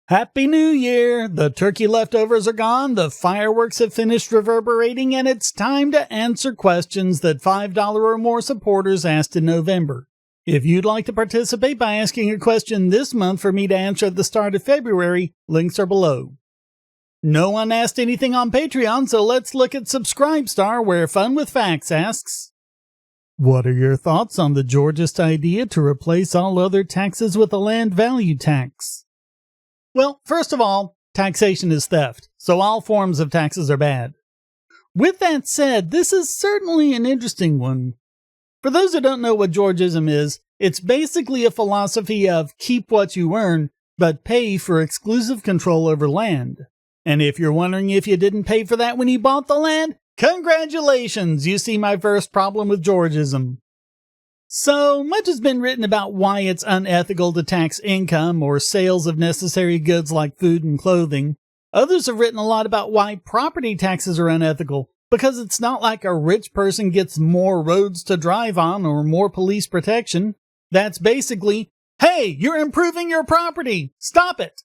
Happy New Year! The turkey leftovers are gone, the fireworks have finished reverberating, and it's time to answer questions that $5 or more supporters asked in November. If you'd like to participate by asking a question this month for me to answer at the start of February, links are below. No one asked anything on Patreon, so let's look at Subscribestar, where FunwithFacts asks, what are your thoughts on the Georgist idea to replace all other taxes with a land value tax? Well, first of all, taxation is theft, so all forms of taxes are bad. With that said, this is certainly an interesting one. For those who don't know what Georgism is, it's basically a philosophy of keep what you earn, but pay for exclusive control over land. And if you're wondering if you didn't pay for that when you bought the land, congratulations! You see my first problem with Georgism. So much has been written about why it's unethical to tax income or sales of necessary goods like food and clothing. Others have written a lot about why property taxes are unethical, because it's not like a rich person gets more roads to drive on or more police protection. That's basically, hey, you're improving your property! Stop it!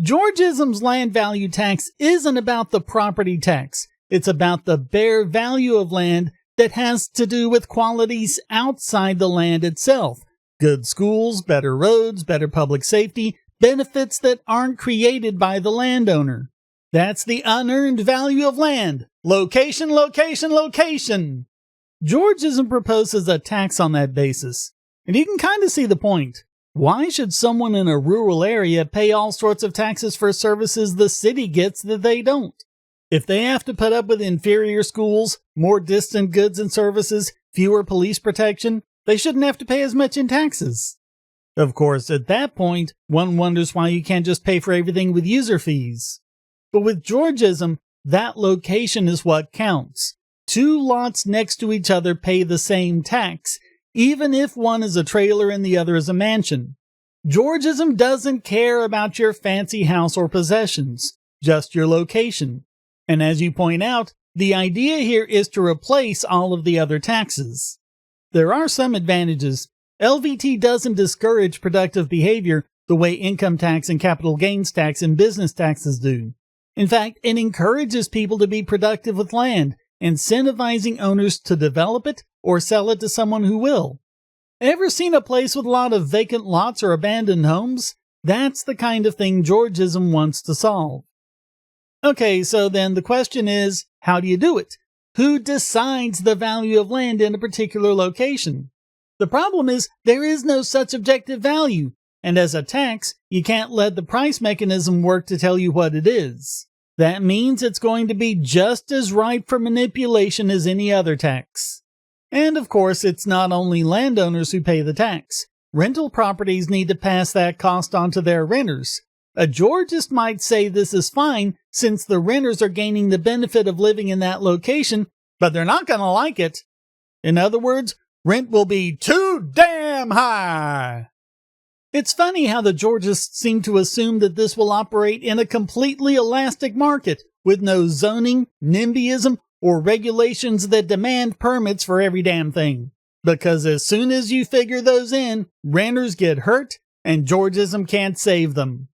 Georgism's land value tax isn't about the property tax. It's about the bare value of land that has to do with qualities outside the land itself. Good schools, better roads, better public safety, benefits that aren't created by the landowner. That's the unearned value of land. Location, location, location. Georgism proposes a tax on that basis. And you can kind of see the point. Why should someone in a rural area pay all sorts of taxes for services the city gets that they don't? If they have to put up with inferior schools, more distant goods and services, fewer police protection, they shouldn't have to pay as much in taxes. Of course, at that point, one wonders why you can't just pay for everything with user fees. But with Georgism, that location is what counts. Two lots next to each other pay the same tax, even if one is a trailer and the other is a mansion. Georgism doesn't care about your fancy house or possessions, just your location. And as you point out, the idea here is to replace all of the other taxes. There are some advantages. LVT doesn't discourage productive behavior the way income tax and capital gains tax and business taxes do. In fact, it encourages people to be productive with land, incentivizing owners to develop it or sell it to someone who will. Ever seen a place with a lot of vacant lots or abandoned homes? That's the kind of thing Georgism wants to solve. Okay, so then the question is, how do you do it? Who decides the value of land in a particular location? The problem is, there is no such objective value, and as a tax, you can't let the price mechanism work to tell you what it is. That means it's going to be just as ripe for manipulation as any other tax. And of course, it's not only landowners who pay the tax. Rental properties need to pass that cost on to their renters. A Georgist might say this is fine since the renters are gaining the benefit of living in that location, but they're not going to like it. In other words, rent will be too damn high. It's funny how the Georgists seem to assume that this will operate in a completely elastic market with no zoning, NIMBYism, or regulations that demand permits for every damn thing. Because as soon as you figure those in, renters get hurt and Georgism can't save them.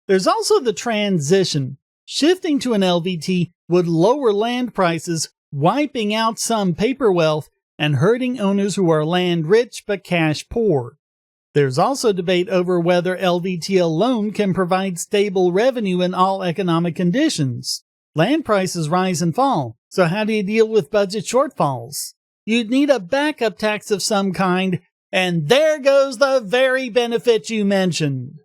There's also the transition. Shifting to an LVT would lower land prices, wiping out some paper wealth and hurting owners who are land rich but cash poor. There's also debate over whether LVT alone can provide stable revenue in all economic conditions. Land prices rise and fall, so how do you deal with budget shortfalls? You'd need a backup tax of some kind, and there goes the very benefit you mentioned.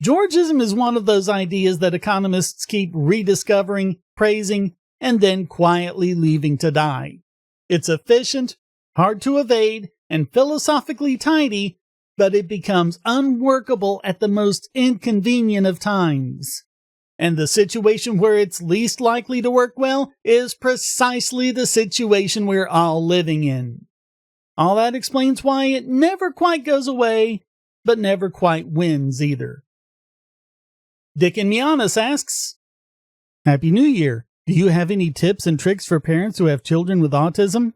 Georgism is one of those ideas that economists keep rediscovering, praising, and then quietly leaving to die. It's efficient, hard to evade, and philosophically tidy, but it becomes unworkable at the most inconvenient of times. And the situation where it's least likely to work well is precisely the situation we're all living in. All that explains why it never quite goes away, but never quite wins either. Dickin Myanus asks, Happy New Year! Do you have any tips and tricks for parents who have children with autism?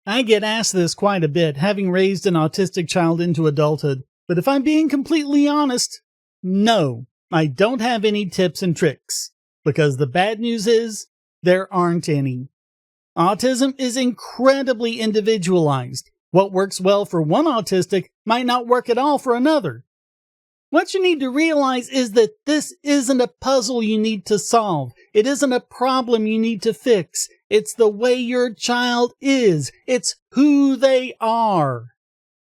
I get asked this quite a bit, having raised an autistic child into adulthood. But if I'm being completely honest, no, I don't have any tips and tricks, because the bad news is there aren't any. Autism is incredibly individualized. What works well for one autistic might not work at all for another. What you need to realize is that this isn't a puzzle you need to solve. It isn't a problem you need to fix. It's the way your child is. It's who they are.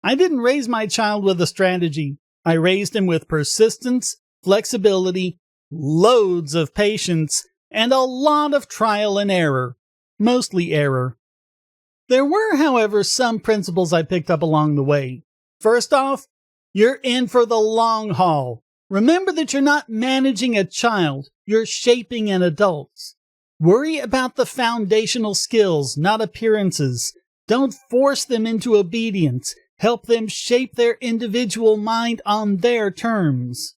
I didn't raise my child with a strategy. I raised him with persistence, flexibility, loads of patience, and a lot of trial and error. Mostly error. There were, however, some principles I picked up along the way. First off, you're in for the long haul. Remember that you're not managing a child, you're shaping an adult. Worry about the foundational skills, not appearances. Don't force them into obedience. Help them shape their individual mind on their terms.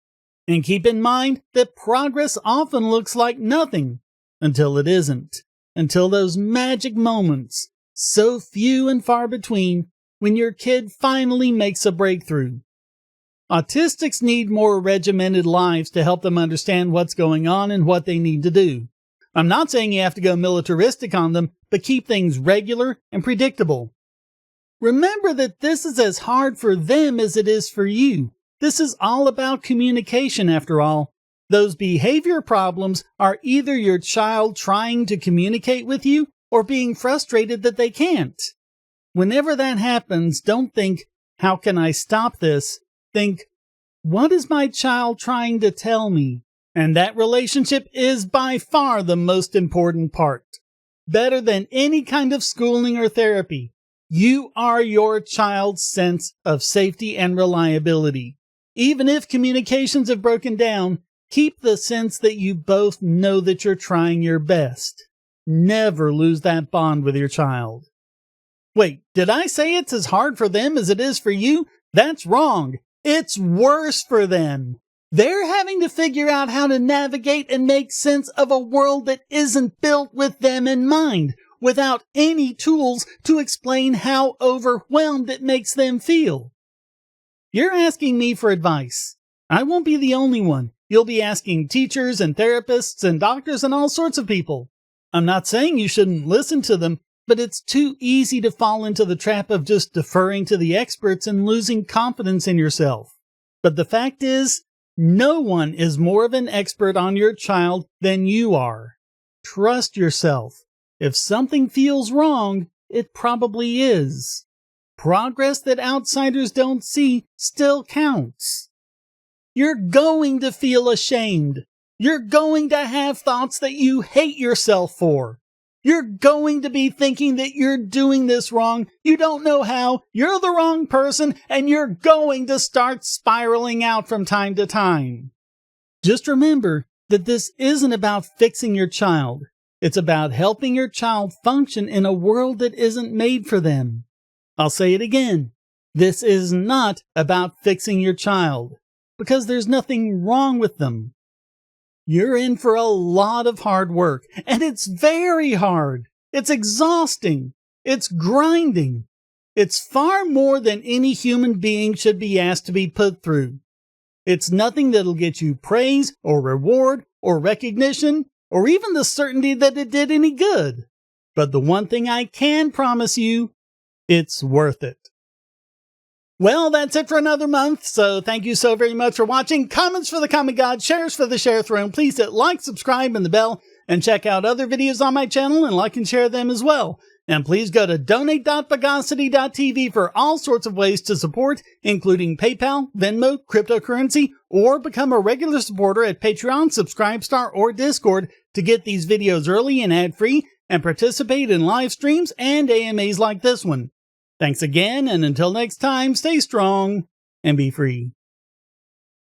And keep in mind that progress often looks like nothing until it isn't. Until those magic moments, so few and far between, when your kid finally makes a breakthrough. Autistics need more regimented lives to help them understand what's going on and what they need to do. I'm not saying you have to go militaristic on them, but keep things regular and predictable. Remember that this is as hard for them as it is for you. This is all about communication after all. Those behavior problems are either your child trying to communicate with you or being frustrated that they can't. Whenever that happens, don't think, how can I stop this? Think, what is my child trying to tell me? And that relationship is by far the most important part. Better than any kind of schooling or therapy. You are your child's sense of safety and reliability. Even if communications have broken down, keep the sense that you both know that you're trying your best. Never lose that bond with your child. Wait, did I say it's as hard for them as it is for you? That's wrong. It's worse for them. They're having to figure out how to navigate and make sense of a world that isn't built with them in mind, without any tools to explain how overwhelmed it makes them feel. You're asking me for advice. I won't be the only one. You'll be asking teachers and therapists and doctors and all sorts of people. I'm not saying you shouldn't listen to them, but it's too easy to fall into the trap of just deferring to the experts and losing confidence in yourself. But the fact is, no one is more of an expert on your child than you are. Trust yourself. If something feels wrong, it probably is. Progress that outsiders don't see still counts. You're going to feel ashamed. You're going to have thoughts that you hate yourself for. You're going to be thinking that you're doing this wrong, you don't know how, you're the wrong person, and you're going to start spiraling out from time to time. Just remember that this isn't about fixing your child. It's about helping your child function in a world that isn't made for them. I'll say it again. This is not about fixing your child, because there's nothing wrong with them. You're in for a lot of hard work, and it's very hard. It's exhausting. It's grinding. It's far more than any human being should be asked to be put through. It's nothing that'll get you praise or reward or recognition or even the certainty that it did any good. But the one thing I can promise you, it's worth it. Well, that's it for another month, so thank you so very much for watching. Comments for the Comment God, shares for the Share Throne. Please hit like, subscribe, and the bell, and check out other videos on my channel and like and share them as well. And please go to donate.bogosity.tv for all sorts of ways to support, including PayPal, Venmo, cryptocurrency, or become a regular supporter at Patreon, Subscribestar, or Discord to get these videos early and ad-free, and participate in live streams and AMAs like this one. Thanks again, and until next time, stay strong and be free.